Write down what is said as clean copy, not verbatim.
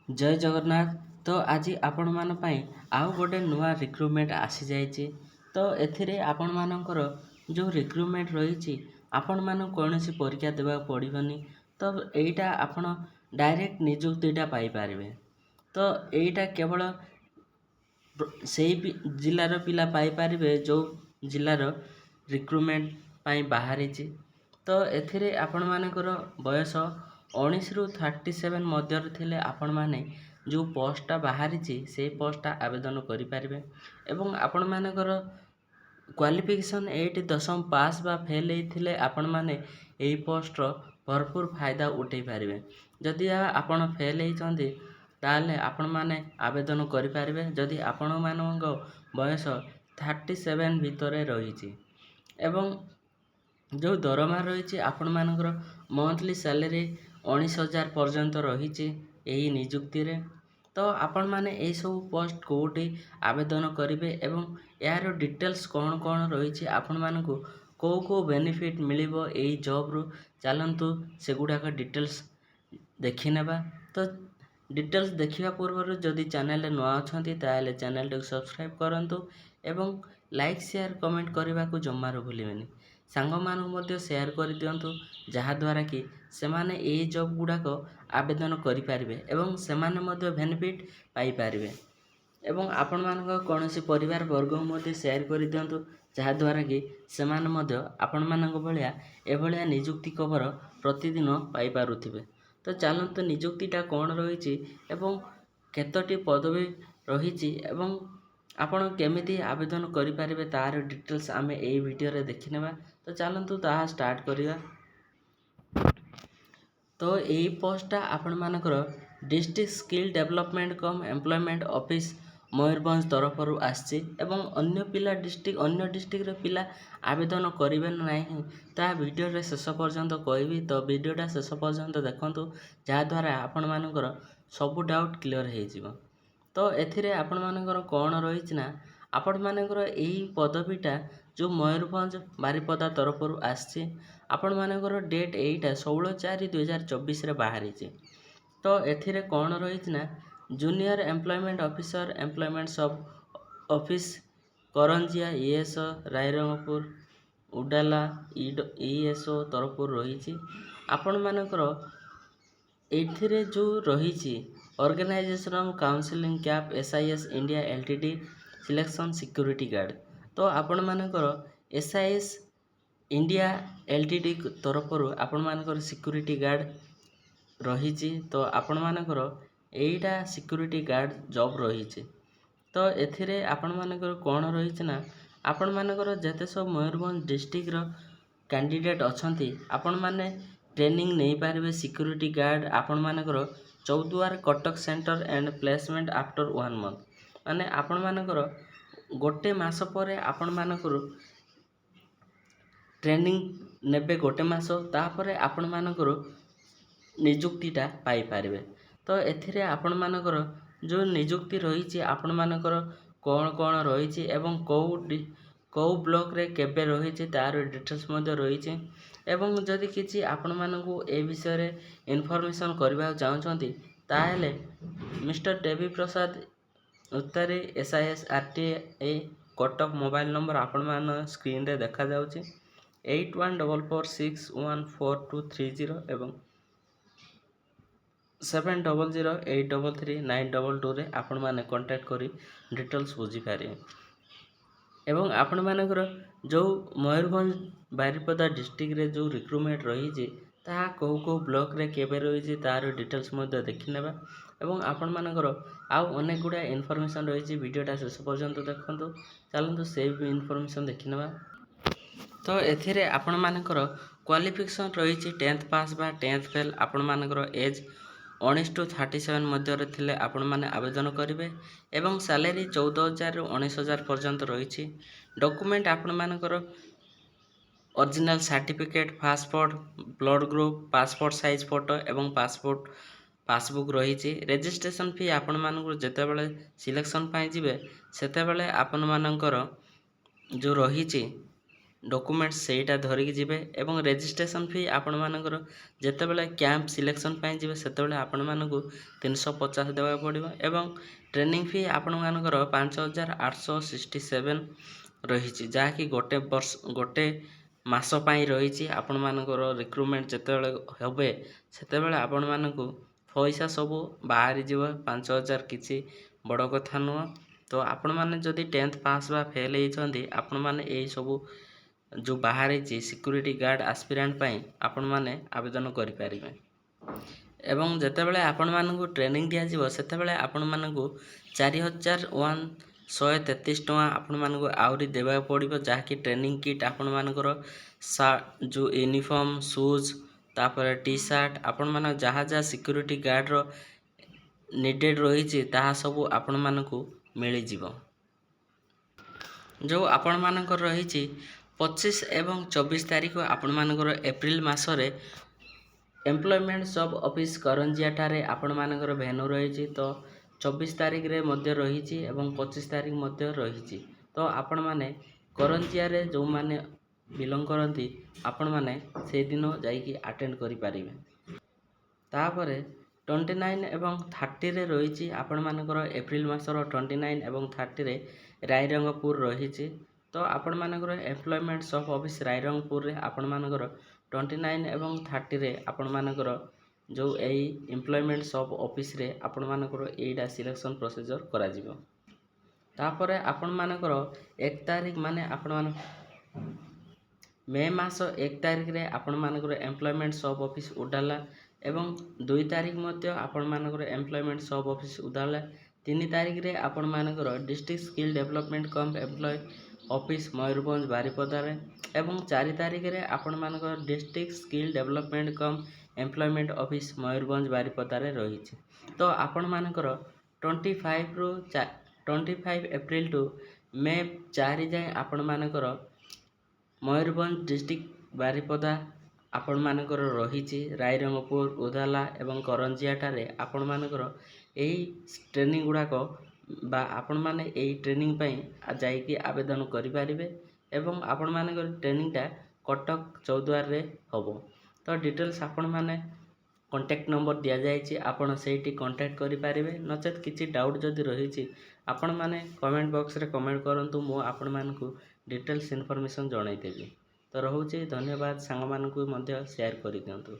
जय जगन्नाथ। तो आज आपण मान पई आउ गोटे नुआ रिक्रुटमेंट आसी जाइए। तो एथिरे आपण मानकर जो रिक्रुटमेंट रही आपण मान कौन सी परीक्षा देवा पड़ोनी। तो यहीटा आपण डायरेक्ट निजुक्तिटा पाई पारिबे। तो यहीटा केवल से जिलार पिला पाई पारिबे जो जिलार रिक्रुटमेंट पाई बाहरी। तो एथिरे आपण मानकर बयस 19 रु 37 मध्य थिले आपण माने जो पोस्टा बाहरी से पोस्टा आवेदन करें। एवं आपण मानकर क्वालिफिकेशन 8 दशम पास बा फेल होते आपण माने यही पोस्टर भरपूर फायदा उठे पारे। जदि आपण फेल होती ताले आपण माने आवेदन करें। जदि आपण मानक बयस 37 भितर रही एवं जो दरमा रही आपण मानकर मंथली सैलरी 19,000 पर्यंत रही यही निजुक्ति रे। तो आपण माने यही सब पोस्ट कोटी आवेदन करेंगे एवं यार डिटेल्स कौन कौन रही आपण मानकु को बेनिफिट मिलिबो यही जॉब रु चलतु से गुड़ाक डिटेल्स देखि नेबा। तो डिटेल्स देखिया पूर्व जदि चैनल नुआ अछंती ताले चैनल को सब्सक्राइब करंतु एवं लाइक शेयर कमेंट करने को जमार भूलिबेनी। सांग मानक मध्य शेयर कर दियंतु जहाद्वारा कि सेमाने यही जॉब गुड़ाक आवेदन करें एवं सेमाने मध्य बेनिफिट पाई पारिबे। एवं आपण मानक कौन सी परिवार वर्ग मध्य शेयर कर दियंतु जहाद्वारा कि सेमाने मध्य आपण मानक भलिया एभलिया निजुक्ति खबर प्रतिदिन पाई पारुथिबे। तो चलंतु निजुक्तिटा कौन रही एवं केतोटी पदवी रही एवं आपण केमिति आवेदन करें तार डिटेल्स आमे एई वीडियो रे देखि नेबा। तो चलंतु ताहा स्टार्ट करिया। तो यही पोस्टा आपण मानकर डिस्ट्रिक्ट स्किल डेवलपमेंट कम एम्प्लॉयमेंट ऑफिस मयूरभंज तरफ आसी एवं अन्य पिला डिस्ट्रिक्ट पिला आवेदन करेंगे ना ता वीडियो रे शेष पर्यंत कहबी। तो वीडियोटा शेष पर्यंत देखंतु जहाद्वारा आपण मानकर सब डाउट क्लियर हो। तो एथिरे आपण मानकर कौन रही ना आपण मानकर यही पदवीटा जो मयूरभंज बारिपदा तरफ आसी आपण मानकर डेट एटा 16/4/2024 रे बाहरी। तो एथिरे कौन रही ना junior employment officer employment sub office Karanjia ESO Rairangpur Udala ESO तरफ रही। आपण मानकर एथिरे जो रही organisation of counselling camp SIS India LTD selection security guard. तो आपण मानकर एसआईएस इंडिया एलटीडी तरफ आपण मानकर सिक्योरिटी गार्ड रही। तो आपण मानकर एटा सिक्योरिटी गार्ड जॉब रही। तो एथिरे आपण मानकर कौन रही ना आपण मानकर जते सब मयूरभंज डिस्ट्रिक्ट कैंडिडेट अछंती आपण माने ट्रेनिंग नहीं पारे सिक्योरिटी गार्ड आपण मानकर Choudwar Cuttack centre and placement after 1 month माने आपण मानकर गोटे मास पर आपण मानकर ट्रेनिंग नेबे गोटे मास तापर आपण मानकर निजुक्तिटा पाई पारिबे। तो एथिरे आपण मानकर जो निजुक्ति रही आपण मानकर कौन कौन रही एवं कौ ब्लॉक रे केबे रही तार डिटेल्स मध्य रही एवं जदि किछि आपण मानकु ए विषय रे इन्फॉर्मेशन करबा चाहउछंती ताहेले मिस्टर देवी प्रसाद उत्तरी SIS RTA Cuttack mobile number आपण मान स्क्रीन रे देखा जाउछि 8144614230 एवं 7008333922 रे आपण माने कांटेक्ट करी डिटेल्स बुझी पारे। एवं आपण मानकर जो मयूरभंज बारिपदा डिस्ट्रिक्ट रे जो रिक्रुटमेंट रही ताहा कौ ब्लॉक रे केबे रही तार डिटेल्स मध्य देखि नेबा। एवं आपण मानकर आउ अनेक गुड़ा इनफॉरमेशन रही वीडियोटा शेष पर्यंत देखंतु चलंतु से इनफॉरमेशन देखि नेबा। तो एथिरे आपण मानकर क्वालिफिकेशन रही 10th पास बा 10th फेल आपण मानकर एज 19 to 37 मध्य थिले आपण माने आवेदन करेंगे एवं सैलरी 14,000 रु 19,000 पर्यंत रही। डॉक्यूमेंट आपण मानकर original certificate passport blood group passport size photo एवं पासबुक रही। रजिस्ट्रेशन फी आपण मानकर जेतेबेले सिलेक्शन पाई जिवे सेतेबेले आपण मानकर जो रही ଡକୁମେଣ୍ଟ ସେଇଟା ଧରିକି ଯିବେ ଏବଂ ରେଜିଷ୍ଟ୍ରେସନ୍ ଫି ଆପଣମାନଙ୍କର ଯେତେବେଳେ କ୍ୟାମ୍ପ ସିଲେକ୍ସନ୍ ପାଇଁ ଯିବେ ସେତେବେଳେ ଆପଣମାନଙ୍କୁ 350 ଦେବାକୁ ପଡ଼ିବ ଏବଂ ଟ୍ରେନିଂ ଫି ଆପଣମାନଙ୍କର 5867 ରହିଛି, ଯାହାକି ଗୋଟେ ମାସ ପାଇଁ ରହିଛି। ଆପଣମାନଙ୍କର ରିକ୍ରୁଟମେଣ୍ଟ ଯେତେବେଳେ ହେବେ ସେତେବେଳେ ଆପଣମାନଙ୍କୁ ପଇସା ସବୁ ବାହାରିଯିବ। 5000 କିଛି ବଡ଼ କଥା ନୁହଁ। ତ ଆପଣମାନେ ଯଦି 10th ପାସ୍ ବା ଫେଲ୍ ହେଇଛନ୍ତି ଆପଣମାନେ ଏଇସବୁ ଯେଉଁ ବାହାରିଛି ସିକ୍ୟୁରିଟି ଗାର୍ଡ଼ ଆସ୍ପିରାଣ୍ଟ ପାଇଁ ଆପଣମାନେ ଆବେଦନ କରିପାରିବେ। ଏବଂ ଯେତେବେଳେ ଆପଣମାନଙ୍କୁ ଟ୍ରେନିଂ ଦିଆଯିବ ସେତେବେଳେ ଆପଣମାନଙ୍କୁ 4133 ଟଙ୍କା ଆପଣମାନଙ୍କୁ ଆହୁରି ଦେବାକୁ ପଡ଼ିବ, ଯାହାକି ଟ୍ରେନିଂ କିଟ୍ ଆପଣମାନଙ୍କର ଯେଉଁ ୟୁନିଫର୍ମ, ସୁଜ୍, ତାପରେ ଟି ସାର୍ଟ, ଆପଣମାନେ ଯାହା ଯାହା ସିକ୍ୟୁରିଟି ଗାର୍ଡ଼ର ନିଡ଼େଡ଼ ରହିଛି ତାହା ସବୁ ଆପଣମାନଙ୍କୁ ମିଳିଯିବ। ଯେଉଁ ଆପଣମାନଙ୍କର ରହିଛି 25 ଏବଂ 24 ତାରିଖ ଆପଣମାନଙ୍କର ଏପ୍ରିଲ ମାସରେ ଏମ୍ପ୍ଲୟମେଣ୍ଟ ସବ୍ ଅଫିସ୍ କରଞ୍ଜିଆଠାରେ ଆପଣମାନଙ୍କର ଭେନ୍ୟୁ ରହିଛି। ତ 24 ତାରିଖରେ ମଧ୍ୟ ରହିଛି ଏବଂ 25 ତାରିଖ ମଧ୍ୟ ରହିଛି। ତ ଆପଣମାନେ କରଞ୍ଜିଆରେ ଯେଉଁମାନେ ବିଲଙ୍ଗ କରନ୍ତି ଆପଣମାନେ ସେଇଦିନ ଯାଇକି ଆଟେଣ୍ଡ କରିପାରିବେ। ତାପରେ 29 ଏବଂ 30ରେ ରହିଛି ଆପଣମାନଙ୍କର ଏପ୍ରିଲ ମାସର 29 ଏବଂ 30ରେ ରାଇରଙ୍ଗପୁର ରହିଛି। ତ ଆପଣମାନଙ୍କର ଏମ୍ପ୍ଲୟମେଣ୍ଟ ସବ୍ ଅଫିସ୍ ରାଇରଙ୍ଗପୁରରେ ଆପଣମାନଙ୍କର 29 ଏବଂ 30ରେ ଆପଣମାନଙ୍କର ଯେଉଁ ଏଇ ଏମ୍ପ୍ଲୟମେଣ୍ଟ ସବ୍ ଅଫିସରେ ଆପଣମାନଙ୍କର ଏଇଟା ସିଲେକ୍ସନ୍ ପ୍ରୋସିଜର କରାଯିବ। ତାପରେ ଆପଣମାନଙ୍କର 1 ତାରିଖ ମାନେ ମେ ମାସ 1 ତାରିଖରେ ଆପଣମାନଙ୍କର ଏମ୍ପ୍ଲୟମେଣ୍ଟ ସବ୍ ଅଫିସ୍ ଉଡାଲା ଏବଂ 2 ତାରିଖ ମଧ୍ୟ ଆପଣମାନଙ୍କର ଏମ୍ପ୍ଲୟମେଣ୍ଟ ସବ୍ ଅଫିସ୍ ଉଡାଲା। 3 ତାରିଖରେ ଆପଣମାନଙ୍କର ଡିଷ୍ଟ୍ରିକ୍ଟ ସ୍କିଲ୍ ଡେଭଲପମେଣ୍ଟ କମ୍ ଏମ୍ପ୍ଲୟ ଅଫିସ୍ ମୟୂରଭଞ୍ଜ ବାରିପଦାରେ ଏବଂ 4 ତାରିଖରେ ଆପଣମାନଙ୍କର ଡିଷ୍ଟ୍ରିକ୍ଟ ସ୍କିଲ୍ ଡେଭଲପମେଣ୍ଟ କମ୍ ଏମ୍ପ୍ଲୟମେଣ୍ଟ ଅଫିସ୍ ମୟୂରଭଞ୍ଜ ବାରିପଦାରେ ରହିଛି। ତ ଆପଣମାନଙ୍କର 25 ଏପ୍ରିଲ ଟୁ ମେ 4 ଯାଏଁ ଆପଣମାନଙ୍କର ମୟୂରଭଞ୍ଜ ଡିଷ୍ଟ୍ରିକ୍ଟ ବାରିପଦା ଆପଣମାନଙ୍କର ରହିଛି। ରାଇରଙ୍ଗପୁର, ଉଦାଲା ଏବଂ କରଞ୍ଜିଆଠାରେ ଆପଣମାନଙ୍କର ଏହି ଟ୍ରେନିଂ ଗୁଡ଼ାକ ବା ଆପଣମାନେ ଏହି ଟ୍ରେନିଂ ପାଇଁ ଯାଇକି ଆବେଦନ କରିପାରିବେ ଏବଂ ଆପଣମାନଙ୍କର ଟ୍ରେନିଂଟା କଟକ ଚୌଦ୍ୱାରରେ ହେବ। ତ ଡିଟେଲ୍ସ ଆପଣମାନେ କଣ୍ଟାକ୍ଟ ନମ୍ବର ଦିଆଯାଇଛି, ଆପଣ ସେଇଠି କଣ୍ଟାକ୍ଟ କରିପାରିବେ। ନଚେତ୍ କିଛି ଡାଉଟ୍ ଯଦି ରହିଛି ଆପଣମାନେ କମେଣ୍ଟ ବକ୍ସରେ କମେଣ୍ଟ କରନ୍ତୁ, ମୁଁ ଆପଣମାନଙ୍କୁ ଡିଟେଲ୍ସ ଇନଫର୍ମେସନ୍ ଜଣାଇଦେବି। ତ ରହୁଛି, ଧନ୍ୟବାଦ। ସାଙ୍ଗମାନଙ୍କୁ ମଧ୍ୟ ସେୟାର କରିଦିଅନ୍ତୁ।